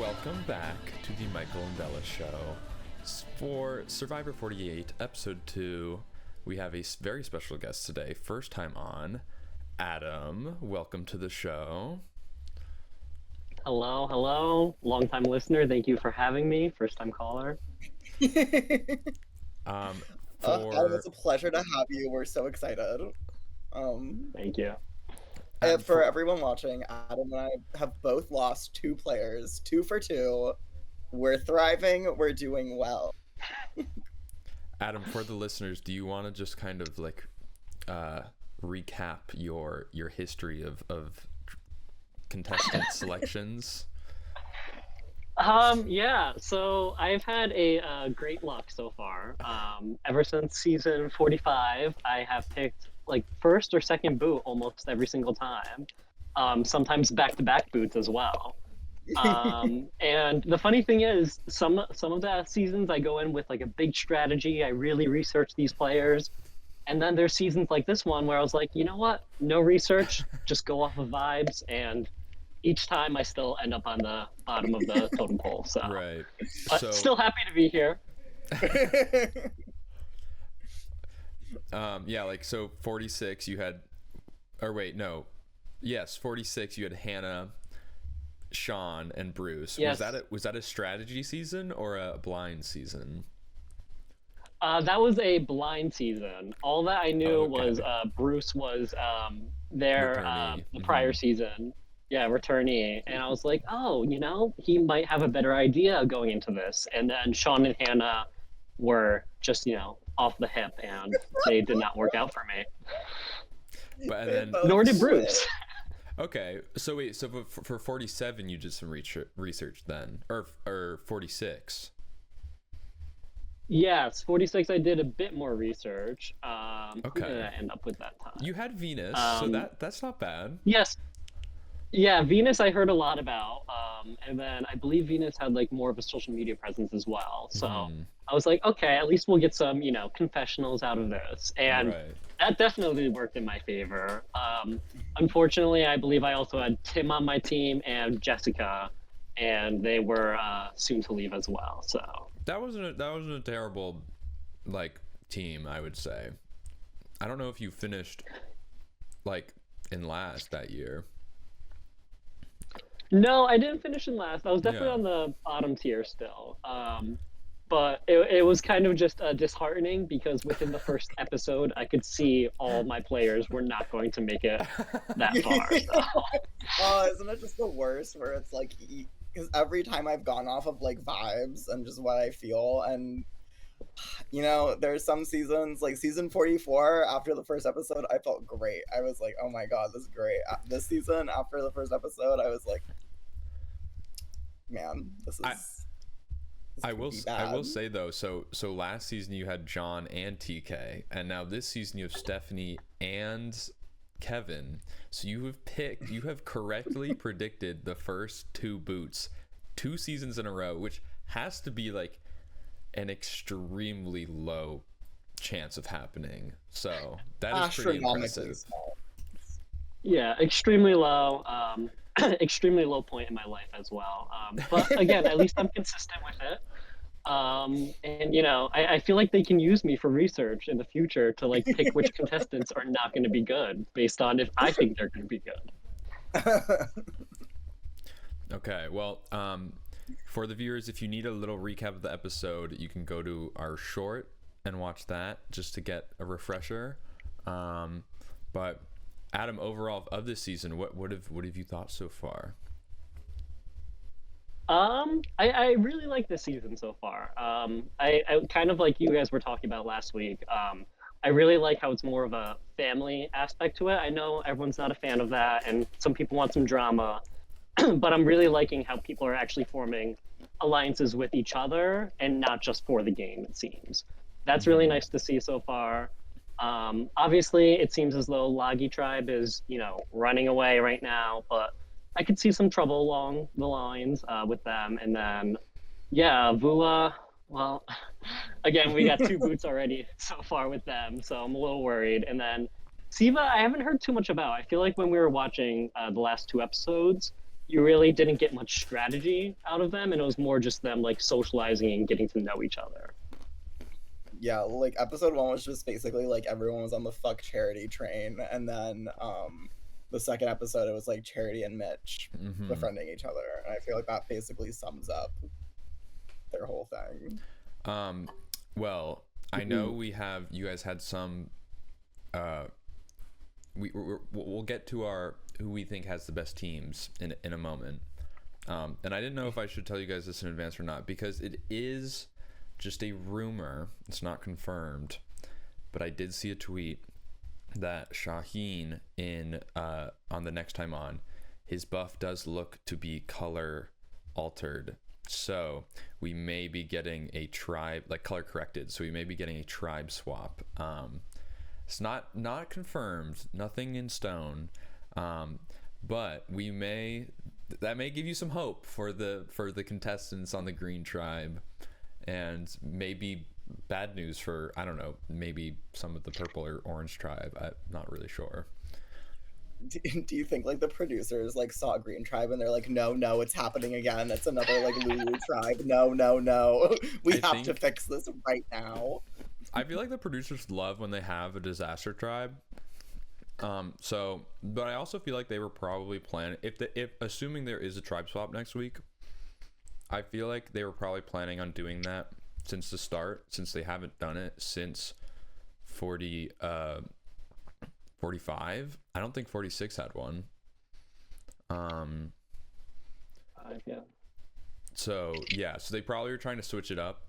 Welcome back to the Michael and Bella Show. For Survivor 48, Episode 2, we have a very special guest today. First time on, Adam. Welcome to the show. Hello. Long-time listener. Thank you for having me. First-time caller. Adam, it's a pleasure to have you. We're so excited. Thank you. For everyone watching, Adam and I have both lost 2 players, 2 for 2. We're thriving. We're doing well. Adam, for the listeners, do you want to just kind of like recap your history of contestant selections? Yeah, so I've had a great luck so far. Ever since season 45, I have picked like first or second boot almost every single time. Sometimes back-to-back boots as well. And the funny thing is, some of the seasons I go in with like a big strategy. I really research these players. And then there's seasons like this one where I was like, you know what? No research, just go off of vibes. And each time I still end up on the bottom of the totem pole. So, Right. But still happy to be here. Yeah, like, so 46 you had, or wait, no. Yes, 46 you had Hannah, Sean, and Bruce. Yes. Was that a strategy season or a blind season? That was a blind season. All that I knew was Bruce was there the prior season. Yeah, returnee. And I was like, oh, you know, he might have a better idea going into this. And then Sean and Hannah were just, you know, off the hip, and they did not work out for me. But then, nor did Bruce. Okay, so wait, so for 47 you did some research then, or 46? Yes, 46 I did a bit more research. Okay. Who did I end up with that time? You had Venus, so that's not bad. Yes. Yeah, Venus I heard a lot about, and then I believe Venus had like more of a social media presence as well. So I was like, okay, at least we'll get some, you know, confessionals out of this, and that definitely worked in my favor. Unfortunately, I believe I also had Tim on my team and Jessica, and they were soon to leave as well. So that wasn't a terrible like team, I would say. I don't know if you finished like in last that year. No, I didn't finish in last. I was definitely on the bottom tier still. But it was kind of just disheartening because within the first episode, I could see all my players were not going to make it that far. So. Oh, isn't it just the worst where it's like, because every time I've gone off of like vibes and just what I feel, and you know, there's some seasons like season 44 after the first episode I felt great. I was like, oh my god, this is great. This season after the first episode I was like, man, this is I will say though, so last season you had John and TK, and now this season you have Stephanie and Kevin. So you have correctly predicted the first 2 boots 2 seasons in a row, which has to be like an extremely low chance of happening. So that is pretty impressive. Small. Yeah, extremely low. Extremely low point in my life as well. But again, at least I'm consistent with it. And you know, I feel like they can use me for research in the future to like pick which contestants are not going to be good based on if I think they're going to be good. Okay, well, for the viewers, if you need a little recap of the episode, you can go to our short and watch that just to get a refresher. But Adam, overall of this season, what have you thought so far? I really like this season so far. I kind of like you guys were talking about last week. I really like how it's more of a family aspect to it. I know everyone's not a fan of that, and some people want some drama, but I'm really liking how people are actually forming alliances with each other and not just for the game, it seems. That's really nice to see so far. Obviously, it seems as though Lagi Tribe is, you know, running away right now, but I could see some trouble along the lines with them. And then, yeah, Vua, well, again, we got 2 boots already so far with them, so I'm a little worried. And then Siva, I haven't heard too much about. I feel like when we were watching the last 2 episodes, you really didn't get much strategy out of them, and it was more just them like socializing and getting to know each other. Yeah, like episode 1 was just basically like everyone was on the fuck Charity train, and then the second episode it was like Charity and Mitch befriending each other, and I feel like that basically sums up their whole thing. Well, I know you guys had some we'll get to our who we think has the best teams in a moment, and I didn't know if I should tell you guys this in advance or not, because it is just a rumor, it's not confirmed, but I did see a tweet that Shaheen on the next time on, his buff does look to be color altered, so we may be getting a tribe, like color corrected, so we may be getting a tribe swap. It's not confirmed, nothing in stone, but that may give you some hope for the contestants on the green tribe, and maybe bad news for, I don't know, maybe some of the purple or orange tribe. I'm not really sure. Do you think like the producers like saw Green Tribe and they're like, no, it's happening again, it's another like Lulu tribe, no, we have to fix this right now? I feel like the producers love when they have a disaster tribe. But I also feel like they were probably planning, if assuming there is a tribe swap next week, I feel like they were probably planning on doing that since the start, since they haven't done it since 45. I don't think 46 had one. Yeah. So they probably were trying to switch it up.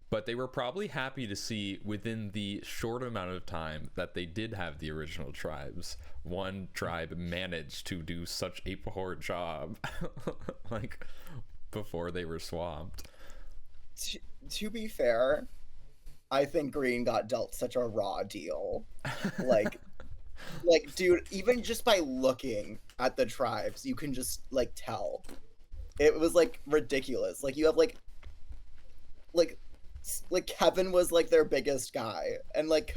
But they were probably happy to see within the short amount of time that they did have the original tribes, one tribe managed to do such a poor job like before they were swapped. To be fair, I think Green got dealt such a raw deal. Like dude, even just by looking at the tribes, you can just like tell. It was like ridiculous. Like you have like Kevin was like their biggest guy, and like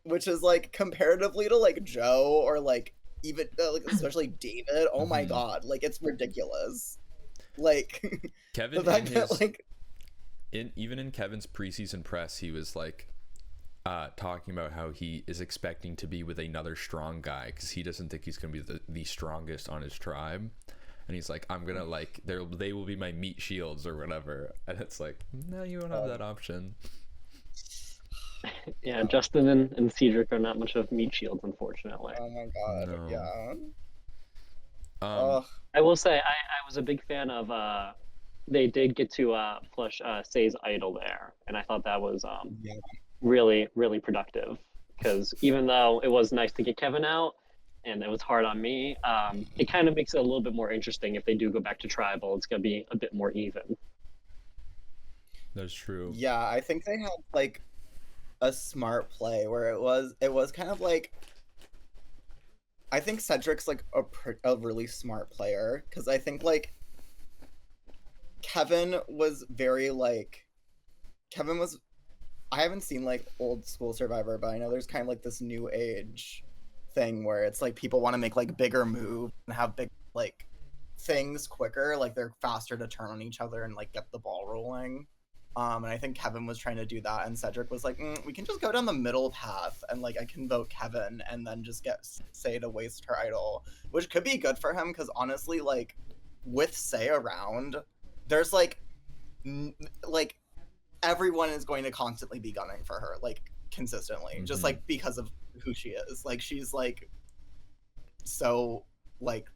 which is like comparatively to like Joe or like even like especially David. Oh my god, like it's ridiculous. Like Kevin even in Kevin's preseason press, he was like talking about how he is expecting to be with another strong guy because he doesn't think he's gonna be the strongest on his tribe. And he's like, I'm gonna like they will be my meat shields or whatever. And it's like, no, you don't have that option. Yeah, Justin and Cedric are not much of meat shields, unfortunately. Oh my god, no. Yeah. I will say I was a big fan of they did get to flush Say's idol there, and I thought that was really, really productive, because even though it was nice to get Kevin out and it was hard on me, it kind of makes it a little bit more interesting. If they do go back to tribal, it's gonna be a bit more even. That's true. Yeah, I think they had like a smart play where it was kind of like, I think Cedric's like a really smart player, because I think like Kevin was I haven't seen like old school Survivor, but I know there's kind of like this new age thing where it's like people want to make like bigger moves and have big like things quicker, like they're faster to turn on each other and like get the ball rolling. And I think Kevin was trying to do that, and Cedric was like, we can just go down the middle path and like I can vote Kevin and then just get Say to waste her idol, which could be good for him, because honestly, like with Say around, there's like everyone is going to constantly be gunning for her, like consistently, just like because of who she is. Like she's like so like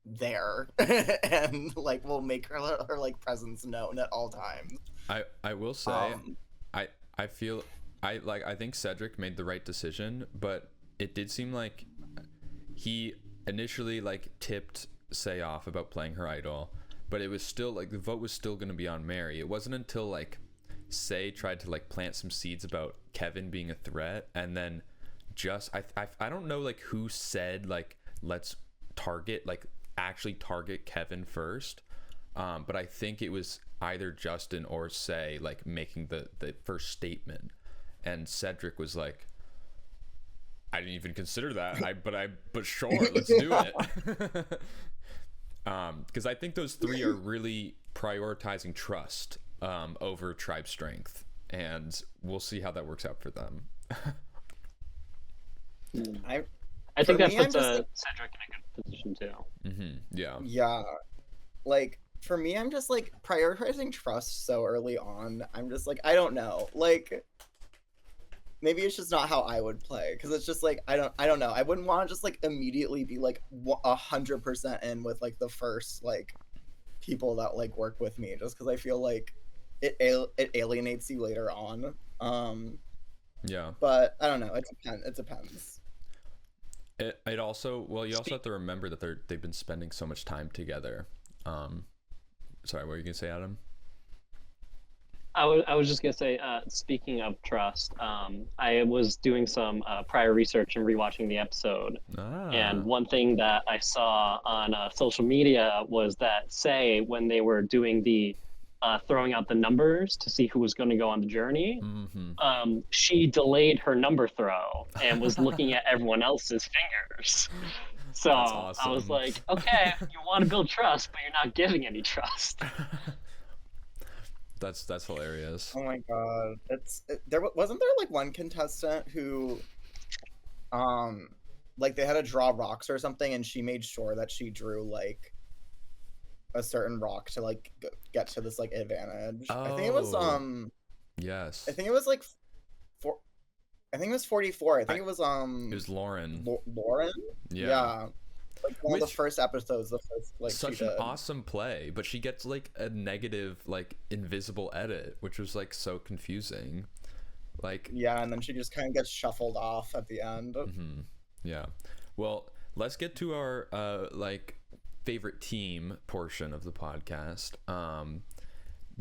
there and like will make her like presence known at all times. I will say I feel I think Cedric made the right decision, but it did seem like he initially like tipped Say off about playing her idol, but it was still like the vote was still going to be on Mary. It wasn't until like Say tried to like plant some seeds about Kevin being a threat, and then just I don't know like who said like let's actually target Kevin first, but I think it was either Justin or Say like making the first statement, and Cedric was like, I didn't even consider that. But sure, let's do it. Because I think those three are really prioritizing trust over tribe strength, and we'll see how that works out for them. I think that puts Cedric in a good position too. Mm-hmm. Yeah. Yeah. Like, for me, I'm just like prioritizing trust so early on. I'm just like, I don't know. Like, maybe it's just not how I would play, because it's just like I don't know. I wouldn't want to just like immediately be like 100% in with like the first like people that like work with me, just because I feel like it alienates you later on. Yeah. But I don't know. It depends. It also, well, you also have to remember that they've been spending so much time together. Sorry, what were you gonna say, Adam? I was just gonna say, speaking of trust, I was doing some prior research and rewatching the episode, and one thing that I saw on social media was that when they were doing the throwing out the numbers to see who was going to go on the journey, she delayed her number throw and was looking at everyone else's fingers. So awesome. I was like, okay, you want to build trust, but you're not giving any trust. That's hilarious. Oh my god, wasn't there like one contestant who, like they had to draw rocks or something, and she made sure that she drew like a certain rock to like get to this like advantage. I think it was yes. I think it was like I think it was 44. I think it was Lauren. Lauren? Yeah. Like one of the first episodes, such an awesome play, but she gets like a negative, like invisible edit, which was like so confusing. Like, yeah, and then she just kind of gets shuffled off at the end. Mm-hmm. Yeah. Well, let's get to our like favorite team portion of the podcast.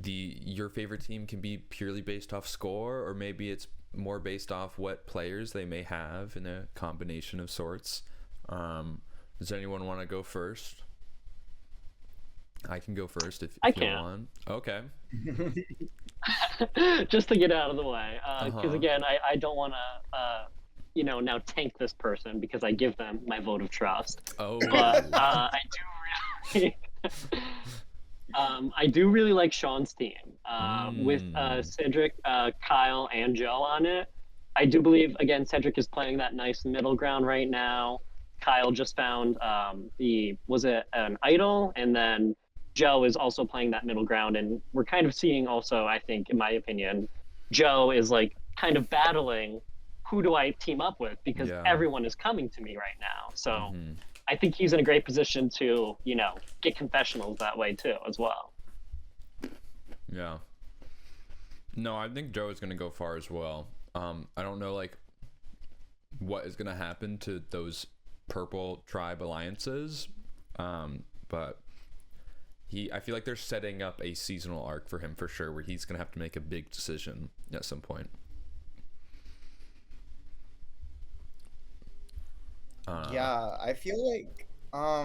Your favorite team can be purely based off score, or maybe it's more based off what players they may have in a combination of sorts. Does anyone want to go first? I can go first if you want. Okay. Just to get out of the way, because again, I don't want to, now tank this person because I give them my vote of trust. Oh. But I do really like Sean's team with Cedric, Kyle, and Joe on it. I do believe, again, Cedric is playing that nice middle ground right now. Kyle just found an idol, and then Joe is also playing that middle ground, and we're kind of seeing also, I think, in my opinion, Joe is like kind of battling who do I team up with, because everyone is coming to me right now. So I think he's in a great position to, get confessionals that way too, as well. Yeah. No, I think Joe is going to go far as well. I don't know, like, what is going to happen to those purple tribe alliances, but I feel like they're setting up a seasonal arc for him for sure, where he's going to have to make a big decision at some point. Yeah, I feel like I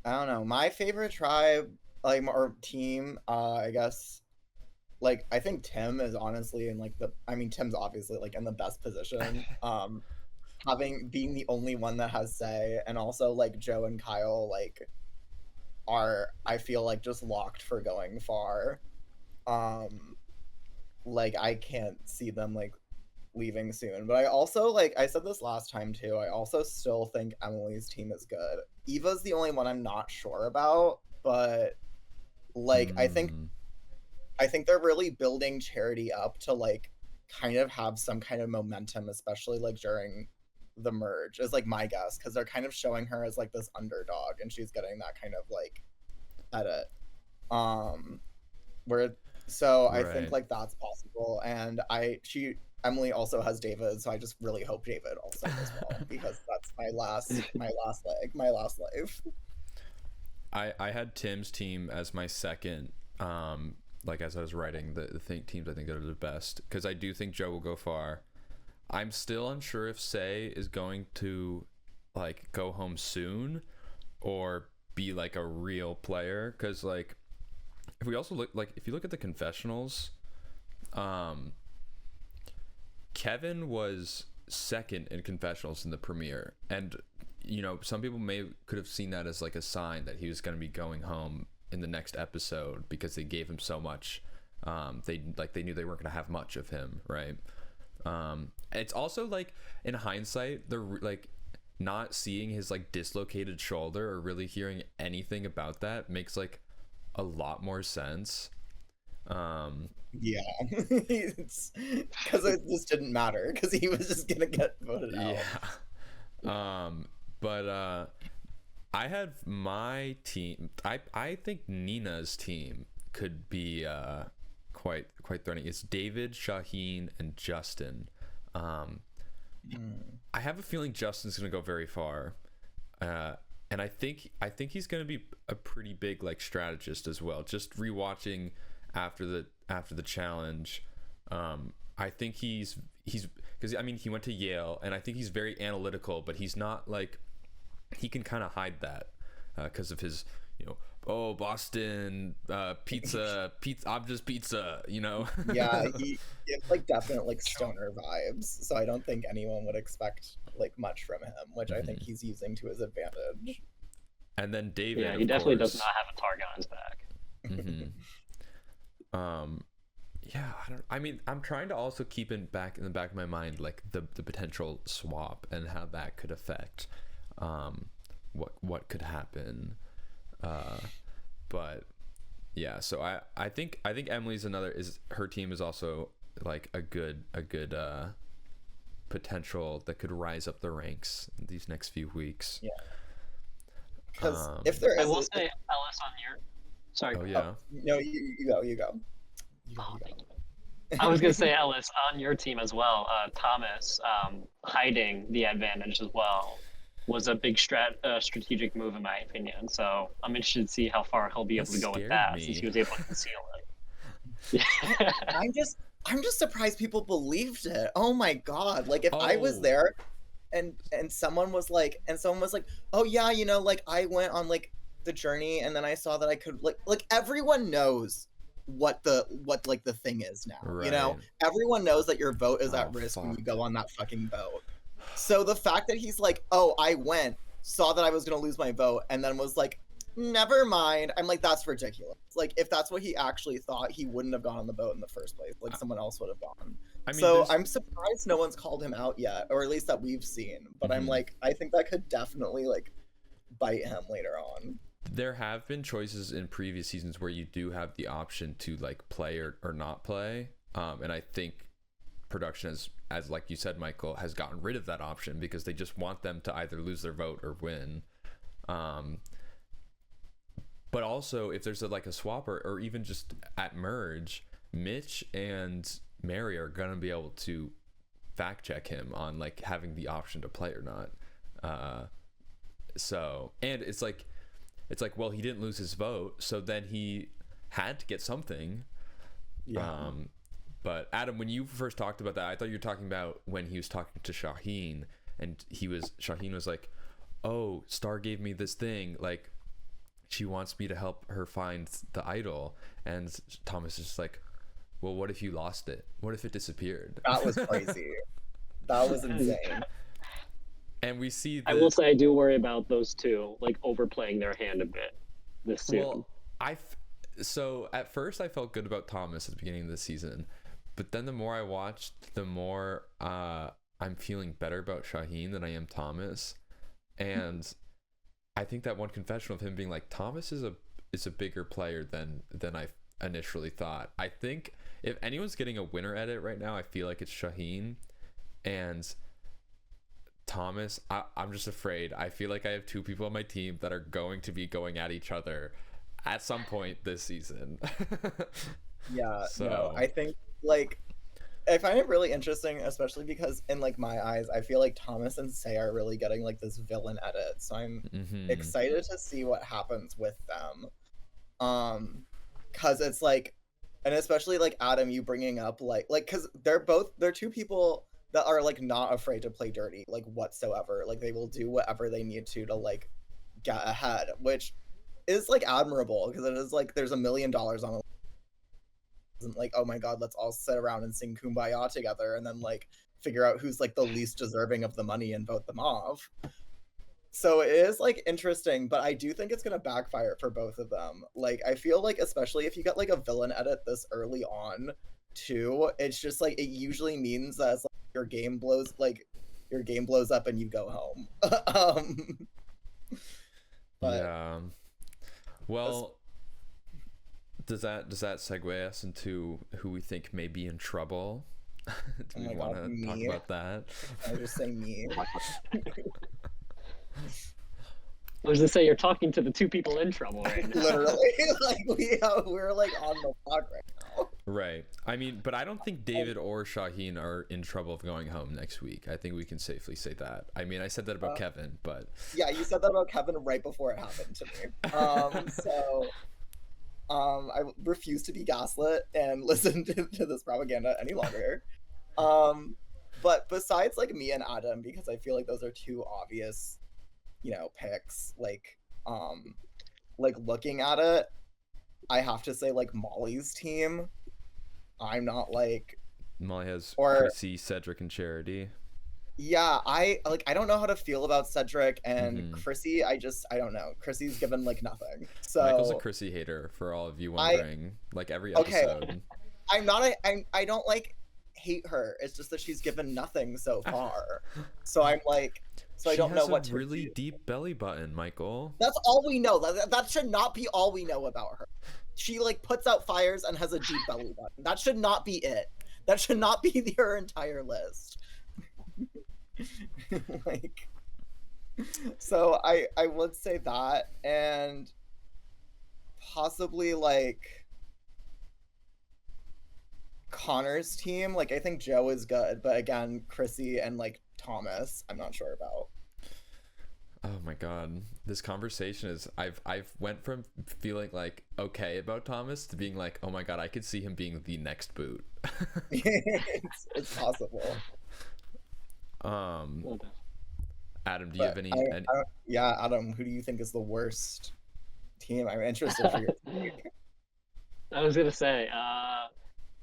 don't know, my favorite tribe, like, or team, I guess, like, I think Tim is honestly in like Tim's obviously like in the best position, being the only one that has say, and also like Joe and Kyle like are, I feel like, just locked for going far. Like I can't see them like leaving soon. But I also, like I said this last time too, I also still think Emily's team is good. Eva's the only one I'm not sure about, but like I think they're really building Charity up to like kind of have some kind of momentum, especially like during the merge, is like my guess, because they're kind of showing her as like this underdog, and she's getting that kind of like edit where, so I think like that's possible. And Emily also has David, so I just really hope David also as well, because that's my last life. I had Tim's team as my second, like as I was writing the teams I think that are the best, because I do think Joe will go far. I'm still unsure if Say is going to like go home soon or be like a real player, because like if we also look, like if you look at the confessionals, Kevin was second in confessionals in the premiere, and some people could have seen that as like a sign that he was going to be going home in the next episode because they gave him so much. They knew they weren't going to have much of him, right? It's also like in hindsight, the like not seeing his like dislocated shoulder or really hearing anything about that makes like a lot more sense. Yeah, because it just didn't matter because he was just gonna get voted out. Yeah. But I had my team. I think Nina's team could be quite threatening. It's David, Shaheen, and Justin. I have a feeling Justin's gonna go very far, and I think he's gonna be a pretty big like strategist as well. Just rewatching after the challenge, I think he's because I mean he went to Yale, and I think he's very analytical, but he's not like, he can kind of hide that because of his Boston pizza, I'm just pizza, Yeah, he gives like definite like stoner vibes, so I don't think anyone would expect like much from him, which I think he's using to his advantage. And then David, yeah, he definitely does not have a target on his back. Yeah, I'm trying to also keep in the back of my mind like the potential swap and how that could affect what could happen. But yeah, so I think Emily's her team is also like a good potential that could rise up the ranks in these next few weeks. Yeah, because if there is, I will say, Ellis, on your sorry. Oh yeah. No, you go. Thank you. I was gonna say, Ellis, on your team as well, Thomas hiding the advantage as well was a big strategic move in my opinion. So I'm interested to see how far he'll be able to go with that since he was able to conceal it. Yeah. I'm just surprised people believed it. Oh my god! Like if I was there, and someone was like, oh yeah, like I went on like the journey, and then I saw that I could like everyone knows what the thing is now. Right. Everyone knows that your vote is at risk when you go on that fucking boat. So the fact that he's like, oh, I went, saw that I was gonna lose my vote, and then was like, never mind. I'm like, that's ridiculous. Like, if that's what he actually thought, he wouldn't have gone on the boat in the first place. Like, someone else would have gone. I mean, so I'm surprised no one's called him out yet, or at least that we've seen. But I'm like, I think that could definitely like bite him later on. There have been choices in previous seasons where you do have the option to like play or not play, and I think production as like you said, Michael, has gotten rid of that option because they just want them to either lose their vote or win. But also if there's a swap or even just at merge, Mitch and Mary are gonna be able to fact check him on like having the option to play or not. So, and it's like, well, he didn't lose his vote, so then he had to get something. Yeah. But Adam, when you first talked about that, I thought you were talking about when he was talking to Shaheen, and Shaheen was like, oh, Star gave me this thing, like she wants me to help her find the idol. And Thomas is just like, well, what if you lost it? What if it disappeared? That was crazy. That was insane. And we see I will say I do worry about those two like overplaying their hand a bit this season. Well, so at first I felt good about Thomas at the beginning of the season, but then the more I watched, the more I'm feeling better about Shaheen than I am Thomas. And I think that one confession of him being like, Thomas is a bigger player than I initially thought. I think if anyone's getting a winner at it right now, I feel like it's Shaheen. And Thomas, I'm just afraid. I feel like I have two people on my team that are going to be going at each other at some point this season. Yeah, so no, I think like I find it really interesting, especially because in like my eyes, I feel like Thomas and Say are really getting like this villain edit. So I'm excited to see what happens with them. Cause it's like, and especially like Adam, you bringing up like cause they're two people that are like not afraid to play dirty like whatsoever. Like they will do whatever they need to like get ahead, which is like admirable because it is like there's $1 million on isn't like, oh my god, let's all sit around and sing Kumbaya together and then like figure out who's like the least deserving of the money and vote them off. So it is like interesting, but I do think it's gonna backfire for both of them. Like I feel like especially if you get like a villain edit this early on too, it's just like it usually means that it's, like, your game blows up and you go home. But Yeah. Well, does that segue us into who we think may be in trouble? Do we want to talk about that? I was just saying me. I was gonna say you're talking to the two people in trouble right now. Literally, like we're like on the block right now. Right. I mean, but I don't think David or Shaheen are in trouble of going home next week. I think we can safely say that. I mean, I said that about Kevin, but yeah, you said that about Kevin right before it happened to me. I refuse to be gaslit and listen to this propaganda any longer. But besides like me and Adam, because I feel like those are two obvious, picks, like looking at it, I have to say like Molly's team. I'm not like Molly has Chrissy, Cedric, and Charity. Yeah, I don't know how to feel about Cedric and Chrissy. I don't know. Chrissy's given like nothing. So Michael's a Chrissy hater for all of you wondering. Like every episode. Okay. I don't like hate her. It's just that she's given nothing so far. So I'm like, I don't know what to do. She has a really deep belly button, Michael. That's all we know. That should not be all we know about her. She like puts out fires and has a deep belly button. That should not be it. That should not be her entire list. Like, so I would say that, and possibly like Connor's team. Like I think Joe is good, but again, Chrissy and like Thomas, I'm not sure about. Oh my god, this conversation is I've went from feeling like okay about Thomas to being like, oh my god, I could see him being the next boot. it's possible. Adam, do you have any? Yeah, Adam, who do you think is the worst team? I'm interested for your team. I was gonna say,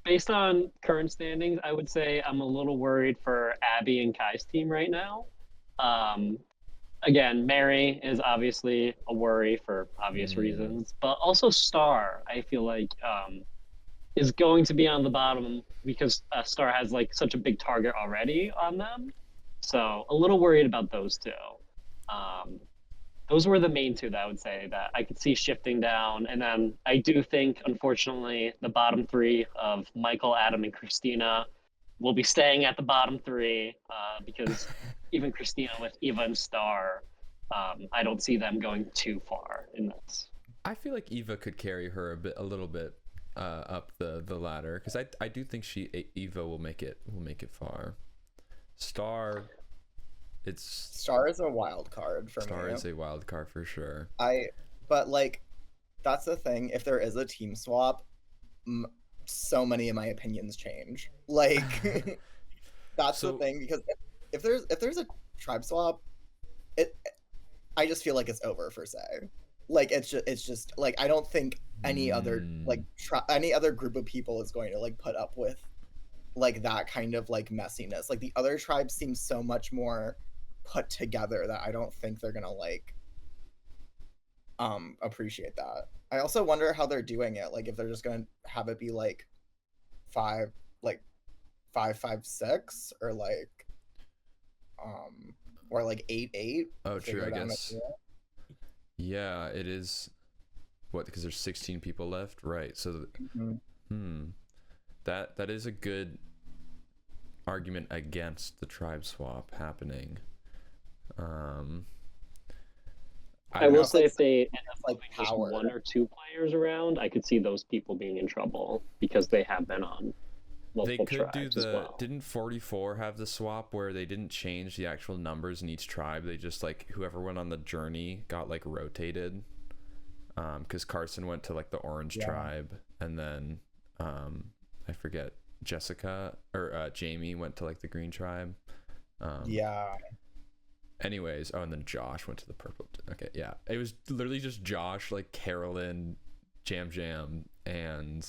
based on current standings, I would say I'm a little worried for Abby and Kai's team right now. Again, Mary is obviously a worry for obvious reasons, but also Star, I feel like, is going to be on the bottom because Star has like such a big target already on them. So a little worried about those two. Those were the main two that I would say that I could see shifting down. And then I do think, unfortunately, the bottom three of Michael, Adam, and Christina will be staying at the bottom three because even Christina with Eva and Star, I don't see them going too far in this. I feel like Eva could carry her a little bit up the ladder because I do think Eva will make it far. Star is a wild card for me. Star is a wild card for sure. But like that's the thing. If there is a team swap, so many of my opinions change. Like that's the thing, because if there's a tribe swap, I just feel like it's over for say. Like it's just like I don't think any other like any other group of people is going to like put up with like that kind of like messiness. Like the other tribes seem so much more put together that I don't think they're gonna like appreciate that. I also wonder how they're doing it. Like if they're just gonna have it be like 5, 5, 6, or like 8. Oh, true. I guess. Yeah, it is. What? Because there's 16 people left, right? So, that is a good argument against the tribe swap happening. I will say if they end up like just 1 or 2 players around, I could see those people being in trouble because they have been on multiple tribes. They could do as well. Didn't 44 have the swap where they didn't change the actual numbers in each tribe? They just like whoever went on the journey got like rotated. Because Carson went to like the orange tribe, and then I forget, Jessica or Jamie went to like the green tribe. Anyways, and then Josh went to the purple. Okay, yeah, it was literally just Josh, like Carolyn, Jam, and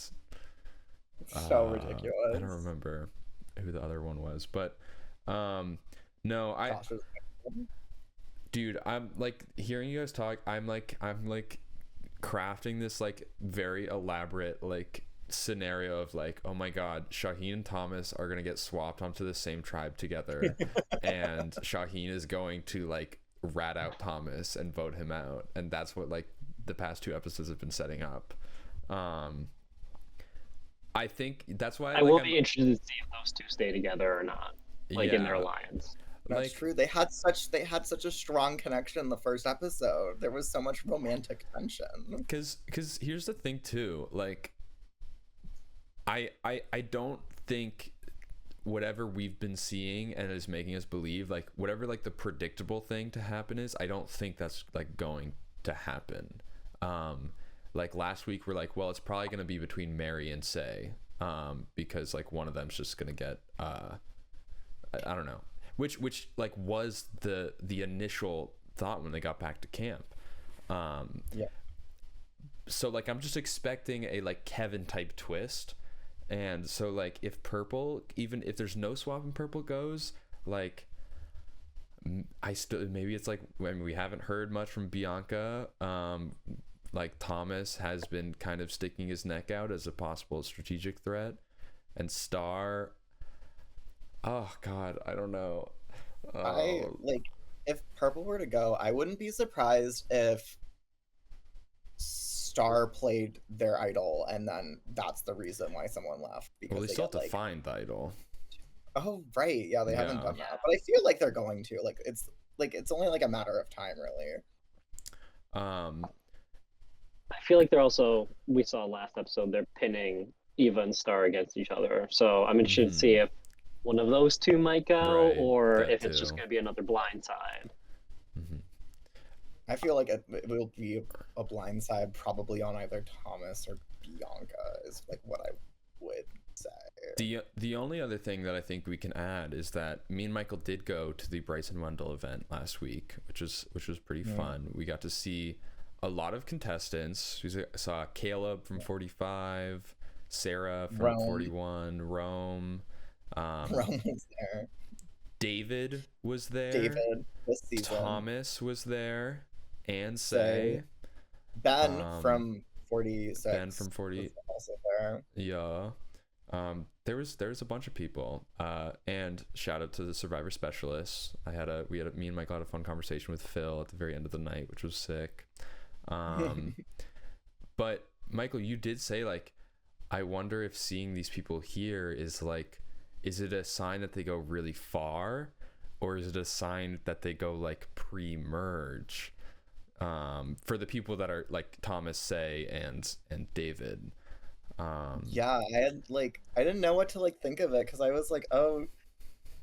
So ridiculous. I don't remember who the other one was, but no, dude, I'm like hearing you guys talk. I'm like crafting this like very elaborate like scenario of like, oh my god, Shaheen and Thomas are gonna get swapped onto the same tribe together, and Shaheen is going to like rat out Thomas and vote him out, and that's what like the past 2 episodes have been setting up. I think that's why I will be interested to see if those two stay together or not, like in their alliance. That's true. They had such a strong connection in the first episode. There was so much romantic tension. Because here's the thing too, like I don't think whatever we've been seeing and is making us believe, like whatever like the predictable thing to happen is, I don't think that's like going to happen. Like last week we're like, well, it's probably going to be between Mary and Say, because like one of them's just going to get I don't know, which like was the initial thought when they got back to camp. Yeah. So like I'm just expecting a like Kevin type twist, and so like if Purple, even if there's no swap and Purple goes, like I still, maybe it's like, I mean, we haven't heard much from Bianca. Like Thomas has been kind of sticking his neck out as a possible strategic threat, and Star, oh god, I don't know. I like, if Purple were to go, I wouldn't be surprised if Star played their idol and then that's the reason why someone left, because well, they still have to like, find the idol. Oh right, yeah, they haven't done that, but I feel like they're going to, like it's only like a matter of time, really. I feel like they're also, we saw last episode, they're pinning Eva and Star against each other. So I'm interested to see if one of those two might go, or if it's just going to be another blind side. I feel like it will be a blind side, probably on either Thomas or Bianca, is like what I would say. The only other thing that I think we can add is that me and Michael did go to the Bryson Wendell event last week, which was pretty fun. We got to see a lot of contestants. We saw Caleb from 45, Sarah from 41, Rome. Rome was there. David was there. David this season. Thomas was there. And Say. Ben from 46. Ben from 40 was also there. Yeah. There was a bunch of people. And shout out to the Survivor specialists. Me and Michael had a fun conversation with Phil at the very end of the night, which was sick. But Michael, you did say like, I wonder if seeing these people here is like, is it a sign that they go really far, or is it a sign that they go like pre-merge? For the people that are like Thomas, Say, and David. Yeah, I didn't know what to like think of it, because I was like, oh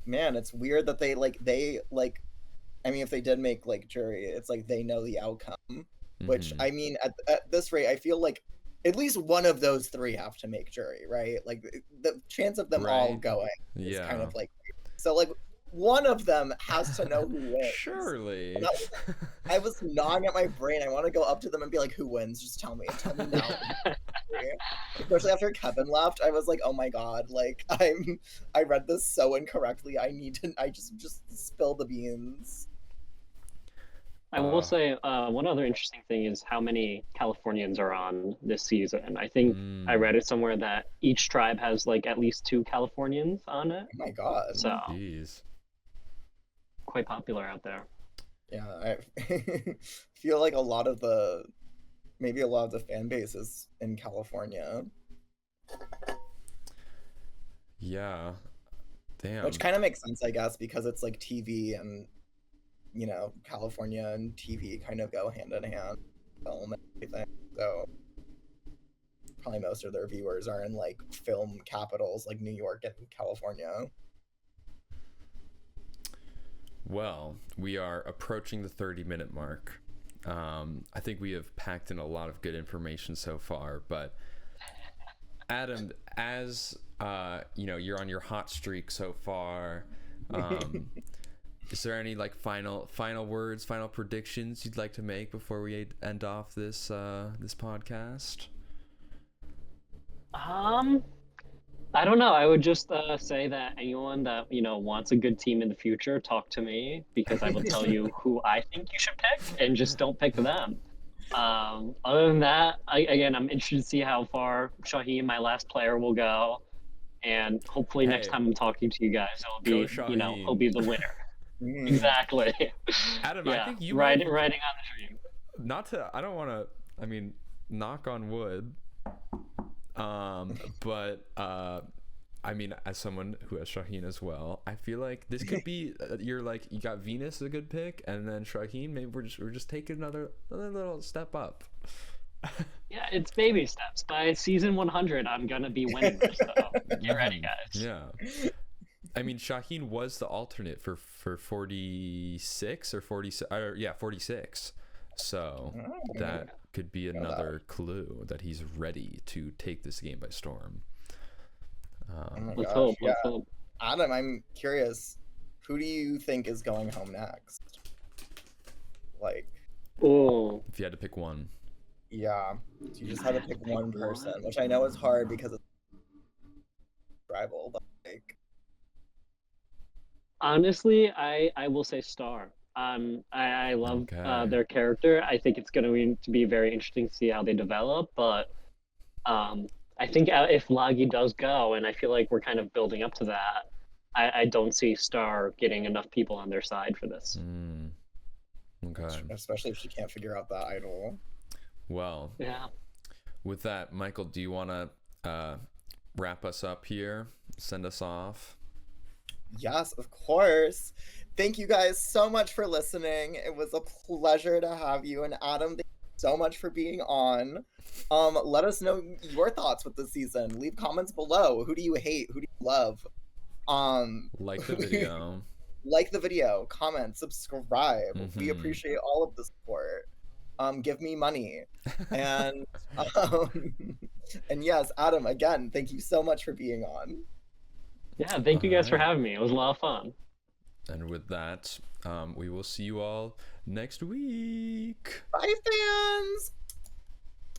man, it's weird that they I mean, if they did make like jury, it's like they know the outcome. Which, I mean, at this rate, I feel like at least one of those 3 have to make jury, right? Like the chance of them all going is kind of like, so like one of them has to know who wins. Surely. I was gnawing at my brain. I want to go up to them and be like, who wins? Just tell me now. Especially after Kevin left, I was like, oh my god, like I read this so incorrectly. I just spill the beans. I will say one other interesting thing is how many Californians are on this season. I think I read it somewhere that each tribe has like at least 2 Californians on it. Oh my god. So jeez. Quite popular out there. Yeah, I feel like a lot of the fan base is in California. Yeah. Damn. Which kind of makes sense, I guess, because it's like TV, and you know, California and TV kind of go hand in hand, film and everything. So probably most of their viewers are in like film capitals like New York and California. Well, we are approaching the 30-minute mark. I think we have packed in a lot of good information so far, but Adam, as you know, you're on your hot streak so far. Is there any like final words, final predictions you'd like to make before we end off this this podcast? I don't know. I would just say that anyone that wants a good team in the future, talk to me because I will tell you who I think you should pick, and just don't pick them. Other than that, again, I'm interested to see how far Shaheen, my last player, will go, and hopefully next Hey, time I'm talking to you guys, it'll go be he'll Shaheen. be the winner. Mm. Exactly. Adam, I Yeah, think you might riding on the dream. not to. I don't want to. I mean, knock on wood. But I mean, as someone who has Shaheen as well, I feel like this could be you're like you got Venus a good pick, and then Shaheen. Maybe we're just taking another little step up. Yeah, it's baby steps. By season 100, I'm gonna be winning this. So get ready, guys. Yeah. I mean, Shaheen was the alternate for 46 or 40. Yeah, 46. So that could be another clue that he's ready to take this game by storm. Oh my Let's gosh, hope. yeah. Let's hope. Adam, I'm curious. Who do you think is going home next? Like, Oh, If you had to pick one. yeah, you just had to pick one person, which I know is hard because it's rival, but like, honestly, I will say Star. I love Okay. their character. I think it's going to be very interesting to see how they develop. But I think if Lagi does go, and I feel like we're kind of building up to that, I don't see Star getting enough people on their side for this. Okay. especially if she can't figure out that idol. Well, Yeah. with that, Michael, do you want to wrap us up here? Send us off? Yes, of course. Thank you guys so much for listening. It was a pleasure to have you. And Adam, thank you so much for being on. Let us know your thoughts with the season. Leave comments below. Who do you hate? Who do you love? Like the video. Like the video, comment, subscribe. We Mhm. appreciate all of the support. Give me money. And and yes, Adam, again, thank you so much for being on. Yeah. Thank you guys for Alright. having me. It was a lot of fun. And with that, we will see you all next week. Bye, fans!